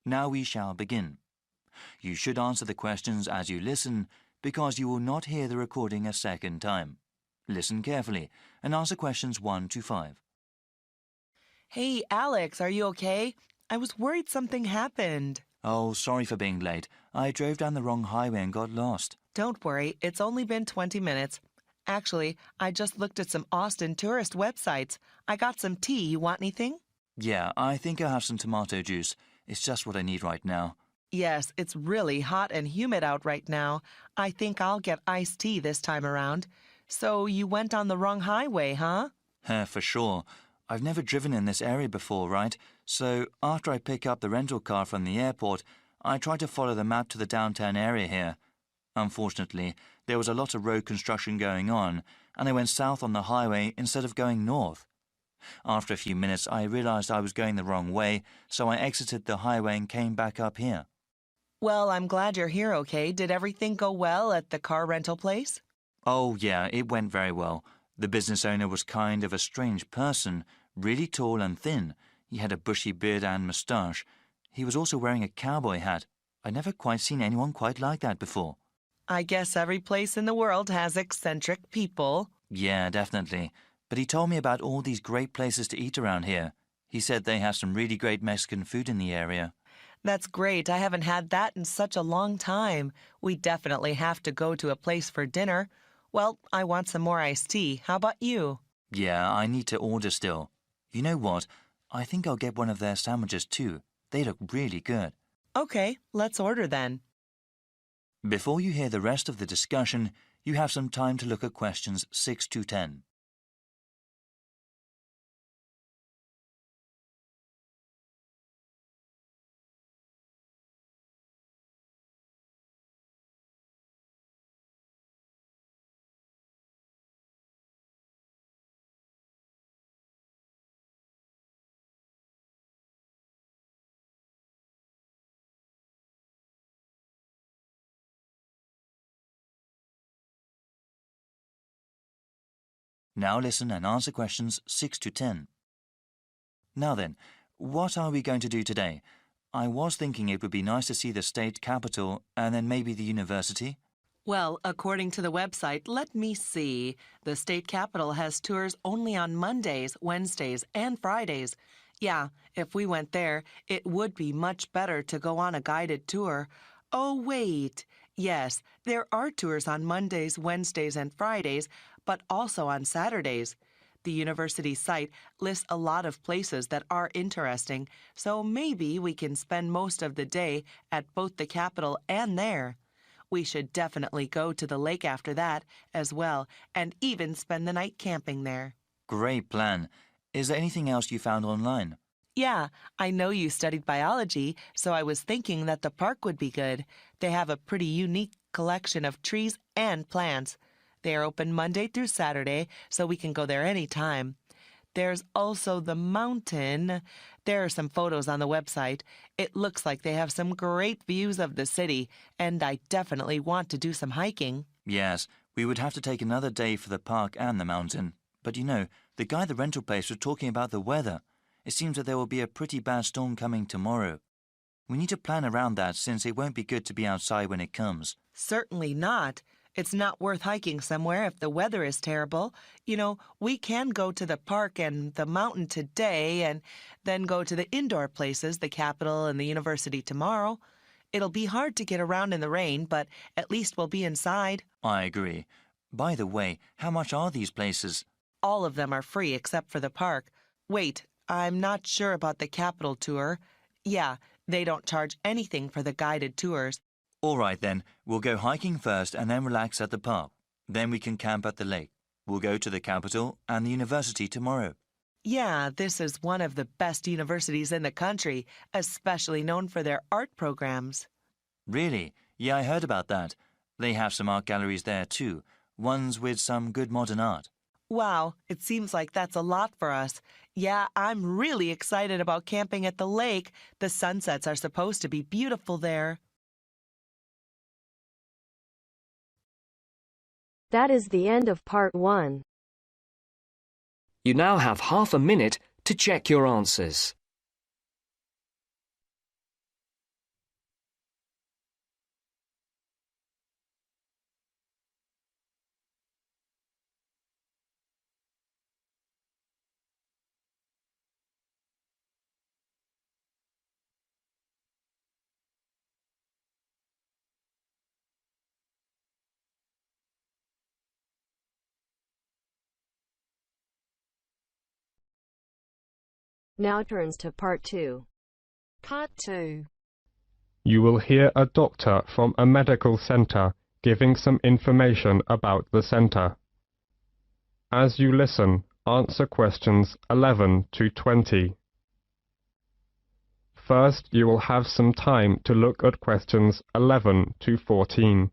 Now we shall begin. You should answer the questions as you listen because you will not hear the recording a second time. Listen carefully and answer questions 1 to 5. Hey, Alex, are you okay? I was worried something happened. Oh, sorry for being late. I drove down the wrong highway and got lost. Don't worry, it's only been 20 minutes. Actually, I just looked at some Austin tourist websites. I got some tea. You want anything? Yeah, I think I'll have some tomato juice. It's just what I need right now. Yes, it's really hot and humid out right now. I think I'll get iced tea this time around. So you went on the wrong highway, huh? For sure. I've never driven in this area before, right? So after I pick up the rental car from the airport, I try to follow the map to the downtown area here. Unfortunately, there was a lot of road construction going on, and I went south on the highway instead of going north. After a few minutes, I realized I was going the wrong way, so I exited the highway and came back up here. Well, I'm glad you're here, okay? Did everything go well at the car rental place? Oh, yeah, it went very well. The business owner was kind of a strange person, really tall and thin. He had a bushy beard and moustache. He was also wearing a cowboy hat. I'd never quite seen anyone quite like that before. I guess every place in the world has eccentric people. Yeah, definitely. But he told me about all these great places to eat around here. He said they have some really great Mexican food in the area. That's great. I haven't had that in such a long time. We definitely have to go to a place for dinner. Well, I want some more iced tea. How about you? Yeah, I need to order still. You know what? I think I'll get one of their sandwiches too. They look really good. Okay, let's order then. Before you hear the rest of the discussion, you have some time to look at questions 6 to 10. Now listen and answer questions 6 to 10. Now then, what are we going to do today? I was thinking it would be nice to see the state capital and then maybe the university. Well, according to the website, let me see. The state capitol has tours only on Mondays, Wednesdays, and Fridays. Yeah, if we went there, it would be much better to go on a guided tour. Oh, wait. Yes, there are tours on Mondays, Wednesdays, and Fridays, but also on Saturdays. The university site lists a lot of places that are interesting, so maybe we can spend most of the day at both the Capitol and there. We should definitely go to the lake after that as well, and even spend the night camping there. Great plan. Is there anything else you found online? Yeah, I know you studied biology, so I was thinking that the park would be good. They have a pretty unique collection of trees and plants. They are open Monday through Saturday, so we can go there anytime. There's also the mountain. There are some photos on the website. It looks like they have some great views of the city, and I definitely want to do some hiking. Yes, we would have to take another day for the park and the mountain. But you know, the guy at the rental place was talking about the weather. It seems that there will be a pretty bad storm coming tomorrow. We need to plan around that since it won't be good to be outside when it comes. Certainly not. It's not worth hiking somewhere if the weather is terrible. You know, we can go to the park and the mountain today and then go to the indoor places, the Capitol and the university tomorrow. It'll be hard to get around in the rain, but at least we'll be inside. I agree. By the way, how much are these places? All of them are free except for the park. Wait, I'm not sure about the Capitol tour. Yeah, they don't charge anything for the guided tours. All right then, we'll go hiking first and then relax at the park. Then we can camp at the lake. We'll go to the Capitol and the university tomorrow. Yeah, this is one of the best universities in the country, especially known for their art programs. Really? Yeah, I heard about that. They have some art galleries there too, ones with some good modern art. Wow, it seems like that's a lot for us. Yeah, I'm really excited about camping at the lake. The sunsets are supposed to be beautiful there. That is the end of part 1. You now have half a minute to check your answers. Now turns to Part 2. Part 2. You will hear a doctor from a medical center giving some information about the center. As you listen, answer questions 11 to 20. First, you will have some time to look at questions 11 to 14.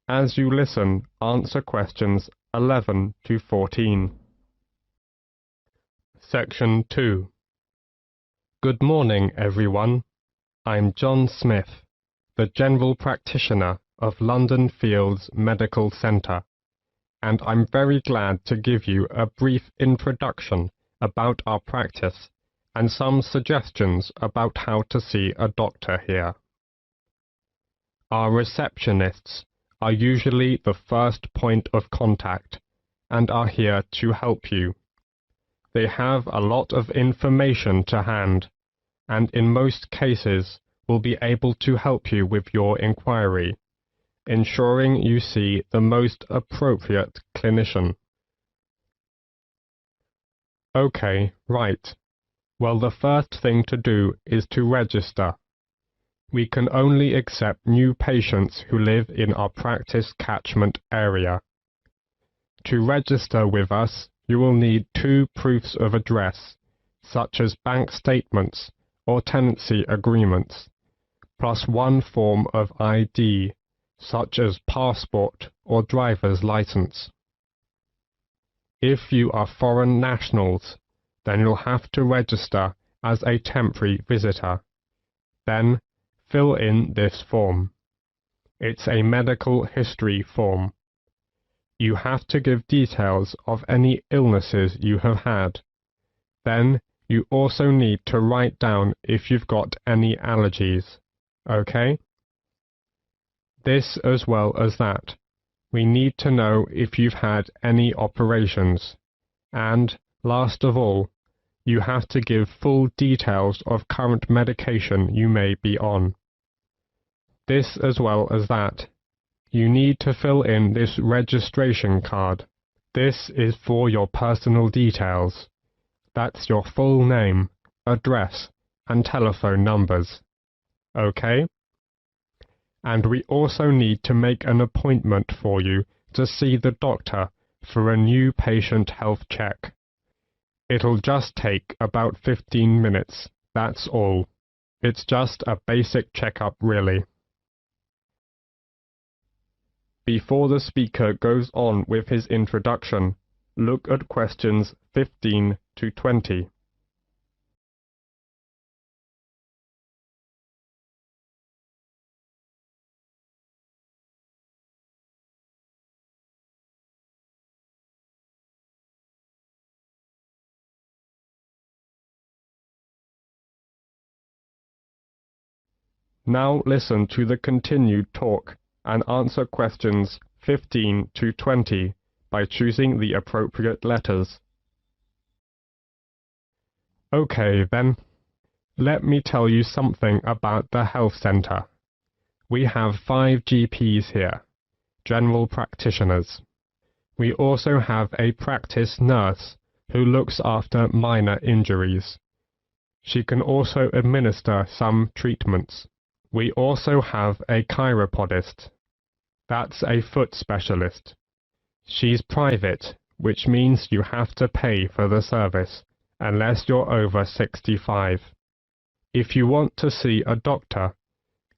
As you listen, answer questions 11 to 14. Section 2. Good morning, everyone. I'm John Smith, the General Practitioner of London Fields Medical Centre, and I'm very glad to give you a brief introduction about our practice and some suggestions about how to see a doctor here. Our receptionists are usually the first point of contact and are here to help you. They have a lot of information to hand, and in most cases will be able to help you with your inquiry, ensuring you see the most appropriate clinician. Okay, right. Well, the first thing to do is to register. We can only accept new patients who live in our practice catchment area. To register with us, you will need 2 proofs of address, such as bank statements or tenancy agreements, plus 1 form of ID, such as passport or driver's license. If you are foreign nationals, then you'll have to register as a temporary visitor. Then, fill in this form. It's a medical history form. You have to give details of any illnesses you have had. Then, you also need to write down if you've got any allergies. Okay? This as well as that. We need to know if you've had any operations. And, last of all, you have to give full details of current medication you may be on. This as well as that. You need to fill in this registration card. This is for your personal details. That's your full name, address, and telephone numbers. Okay? And we also need to make an appointment for you to see the doctor for a new patient health check. It'll just take about 15 minutes, that's all. It's just a basic checkup, really. Before the speaker goes on with his introduction, look at questions 15 to 20. Now listen to the continued talk and answer questions 15 to 20 by choosing the appropriate letters. Okay then, let me tell you something about the health centre. We have 5 GPs here, general practitioners. We also have a practice nurse who looks after minor injuries. She can also administer some treatments. We also have a chiropodist. That's a foot specialist. She's private, which means you have to pay for the service, unless you're over 65. If you want to see a doctor,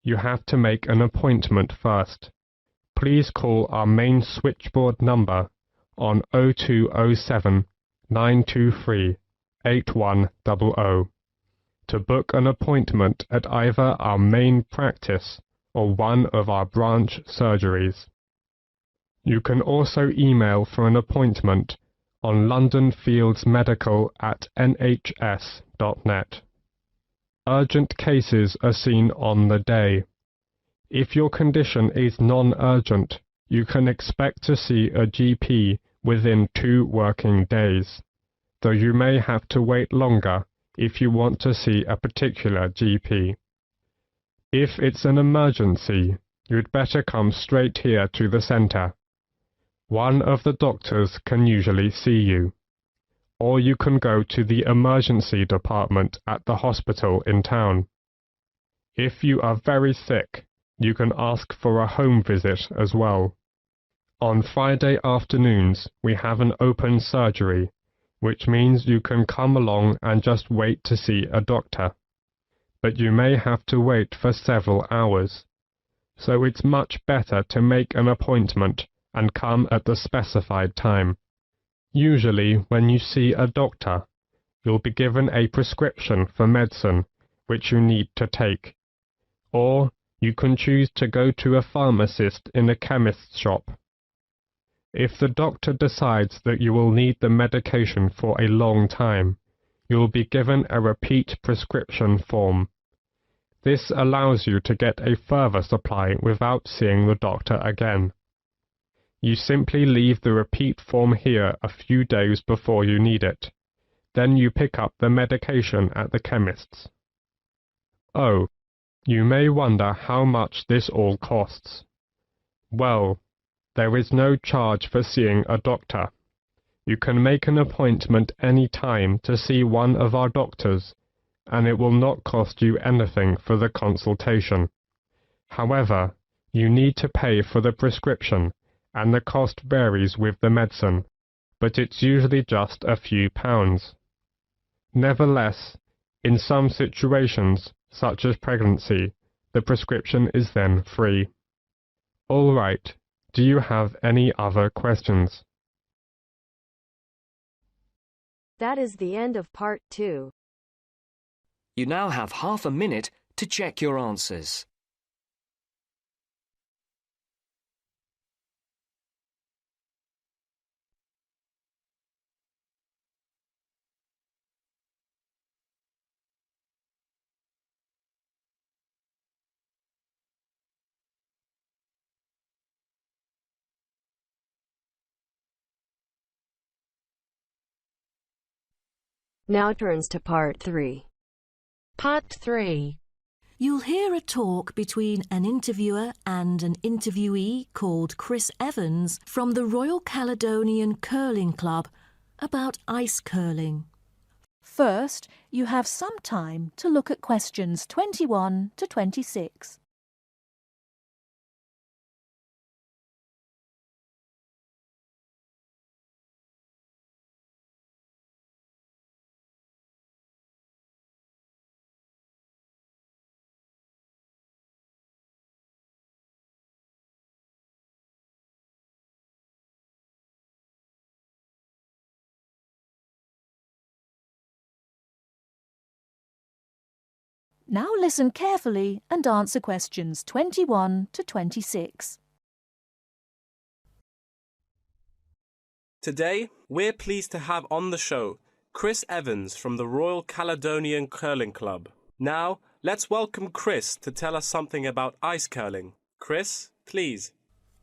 you have to make an appointment first. Please call our main switchboard number on 0207 923 8100 to book an appointment at either our main practice or one of our branch surgeries. You can also email for an appointment on londonfieldsmedical@nhs.net. Urgent cases are seen on the day. If your condition is non-urgent, you can expect to see a GP within 2 working days, though you may have to wait longer if you want to see a particular GP. If it's an emergency, you'd better come straight here to the centre. One of the doctors can usually see you. Or you can go to the emergency department at the hospital in town. If you are very sick, you can ask for a home visit as well. On Friday afternoons, we have an open surgery, which means you can come along and just wait to see a doctor. But you may have to wait for several hours, so it's much better to make an appointment and come at the specified time. Usually, when you see a doctor, you'll be given a prescription for medicine which you need to take. Or you can choose to go to a pharmacist in a chemist's shop. If the doctor decides that you will need the medication for a long time, you will be given a repeat prescription form. This allows you to get a further supply without seeing the doctor again. You simply leave the repeat form here a few days before you need it. Then you pick up the medication at the chemist's. Oh, you may wonder how much this all costs. Well, there is no charge for seeing a doctor. You can make an appointment any time to see one of our doctors, and it will not cost you anything for the consultation. However, you need to pay for the prescription, and the cost varies with the medicine, but it's usually just a few pounds. Nevertheless, in some situations, such as pregnancy, the prescription is then free. All right, do you have any other questions? That is the end of part 2. You now have half a minute to check your answers. Now turns to part 3. Part 3. You'll hear a talk between an interviewer and an interviewee called Chris Evans from the Royal Caledonian Curling Club about ice curling. First, you have some time to look at questions 21 to 26. Now listen carefully and answer questions 21 to 26. Today, we're pleased to have on the show Chris Evans from the Royal Caledonian Curling Club. Now, let's welcome Chris to tell us something about ice curling. Chris, please.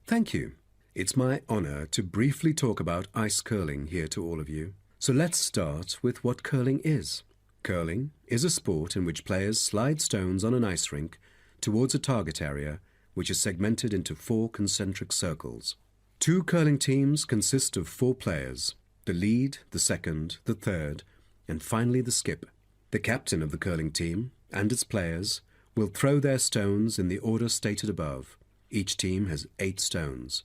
Thank you. It's my honour to briefly talk about ice curling here to all of you. So let's start with what curling is. Curling is a sport in which players slide stones on an ice rink towards a target area which is segmented into 4 concentric circles. 2 curling teams consist of 4 players, the lead, the second, the third, and finally the skip. The captain of the curling team and its players will throw their stones in the order stated above. Each team has 8 stones.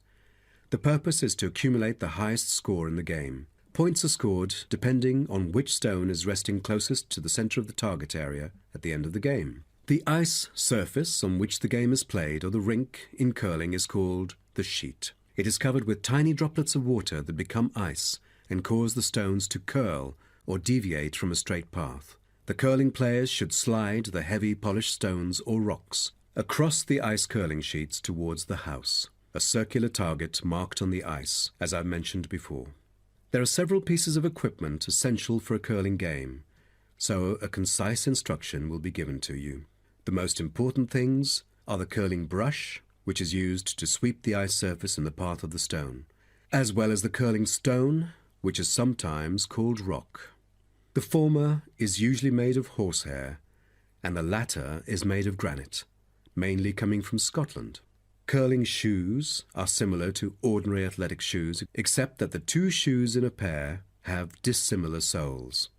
The purpose is to accumulate the highest score in the game. Points are scored depending on which stone is resting closest to the centre of the target area at the end of the game. The ice surface on which the game is played, or the rink in curling, is called the sheet. It is covered with tiny droplets of water that become ice and cause the stones to curl or deviate from a straight path. The curling players should slide the heavy polished stones or rocks across the ice curling sheets towards the house, a circular target marked on the ice, as I mentioned before. There are several pieces of equipment essential for a curling game, so a concise instruction will be given to you. The most important things are the curling brush, which is used to sweep the ice surface in the path of the stone, as well as the curling stone, which is sometimes called rock. The former is usually made of horsehair, and the latter is made of granite, mainly coming from Scotland. Curling shoes are similar to ordinary athletic shoes, except that the two shoes in a pair have dissimilar soles.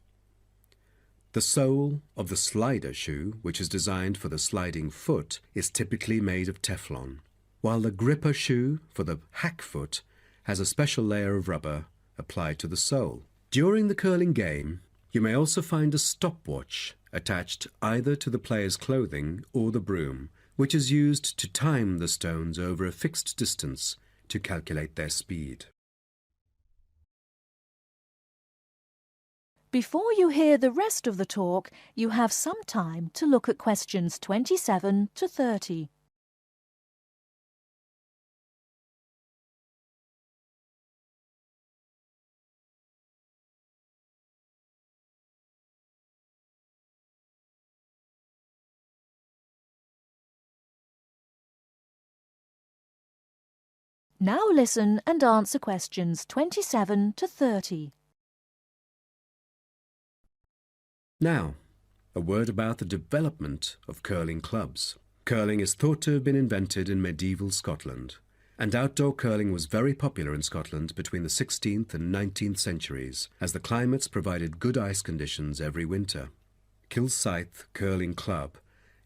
The sole of the slider shoe, which is designed for the sliding foot, is typically made of Teflon, while the gripper shoe for the hack foot has a special layer of rubber applied to the sole. During the curling game, you may also find a stopwatch attached either to the player's clothing or the broom, which is used to time the stones over a fixed distance to calculate their speed. Before you hear the rest of the talk, you have some time to look at questions 27 to 30. Now listen and answer questions 27 to 30. Now, a word about the development of curling clubs. Curling is thought to have been invented in medieval Scotland, and outdoor curling was very popular in Scotland between the 16th and 19th centuries, as the climates provided good ice conditions every winter. Kilsyth Curling Club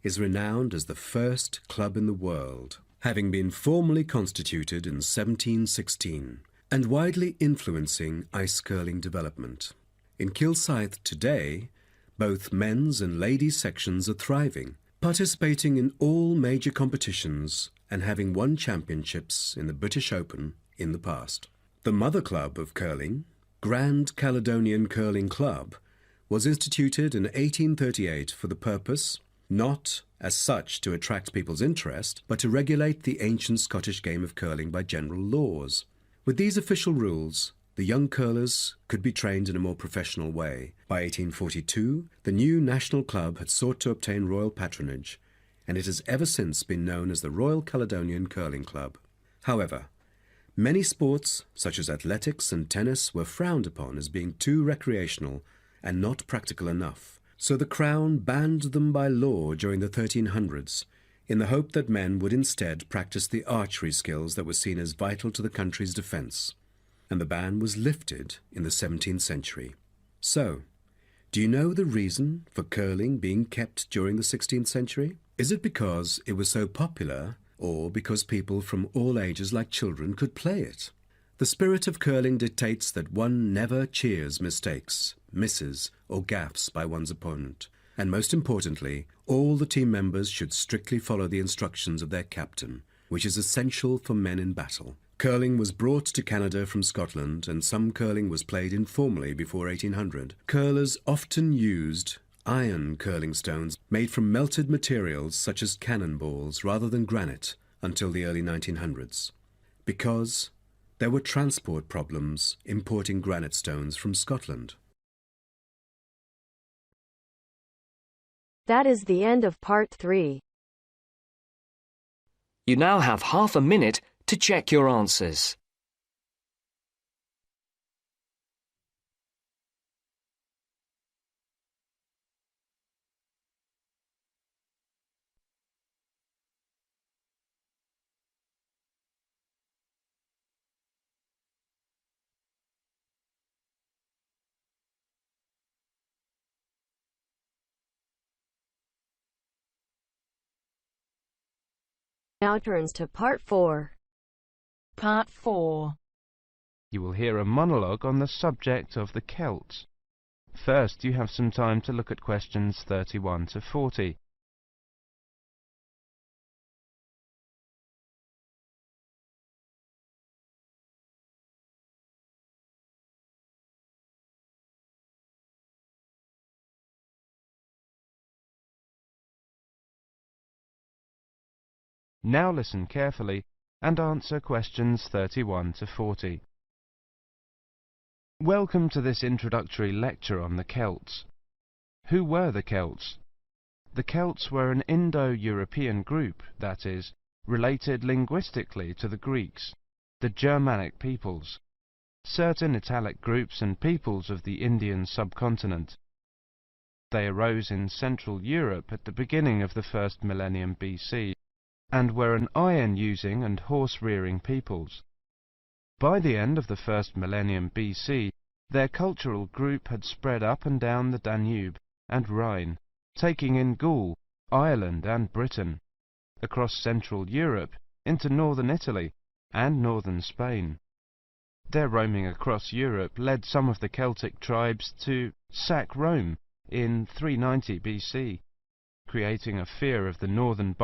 is renowned as the first club in the world, having been formally constituted in 1716, and widely influencing ice curling development. In Kilsyth today, both men's and ladies' sections are thriving, participating in all major competitions and having won championships in the British Open in the past. The mother club of curling, Grand Caledonian Curling Club, was instituted in 1838 for the purpose, not as such to attract people's interest, but to regulate the ancient Scottish game of curling by general laws. With these official rules, the young curlers could be trained in a more professional way. By 1842, the new national club had sought to obtain royal patronage, and it has ever since been known as the Royal Caledonian Curling Club. However, many sports, such as athletics and tennis, were frowned upon as being too recreational and not practical enough. So the Crown banned them by law during the 1300s, in the hope that men would instead practice the archery skills that were seen as vital to the country's defence. And the ban was lifted in the 17th century. So, do you know the reason for curling being kept during the 16th century? Is it because it was so popular, or because people from all ages like children could play it? The spirit of curling dictates that one never cheers mistakes, misses, or gaffes by one's opponent. And most importantly, all the team members should strictly follow the instructions of their captain, which is essential for men in battle. Curling was brought to Canada from Scotland, and some curling was played informally before 1800. Curlers often used iron curling stones made from melted materials such as cannonballs rather than granite until the early 1900s, because there were transport problems importing granite stones from Scotland. That is the end of part 3. You now have half a minute to check your answers. Now turns to part 4. Part 4. You will hear a monologue on the subject of the Celts. First, you have some time to look at questions 31 to 40. Now listen carefully and answer questions 31 to 40. Welcome to this introductory lecture on the Celts. Who were the Celts? The Celts were an Indo-European group, that is, related linguistically to the Greeks. the Germanic peoples, certain Italic groups and peoples of the Indian subcontinent. They arose in Central Europe at the beginning of the first millennium BC, and were an iron-using and horse-rearing peoples. By the end of the first millennium BC, their cultural group had spread up and down the Danube and Rhine, taking in Gaul, Ireland and Britain, across Central Europe into northern Italy and northern Spain. Their roaming across Europe led some of the Celtic tribes to sack Rome in 390 BC, creating a fear of the northern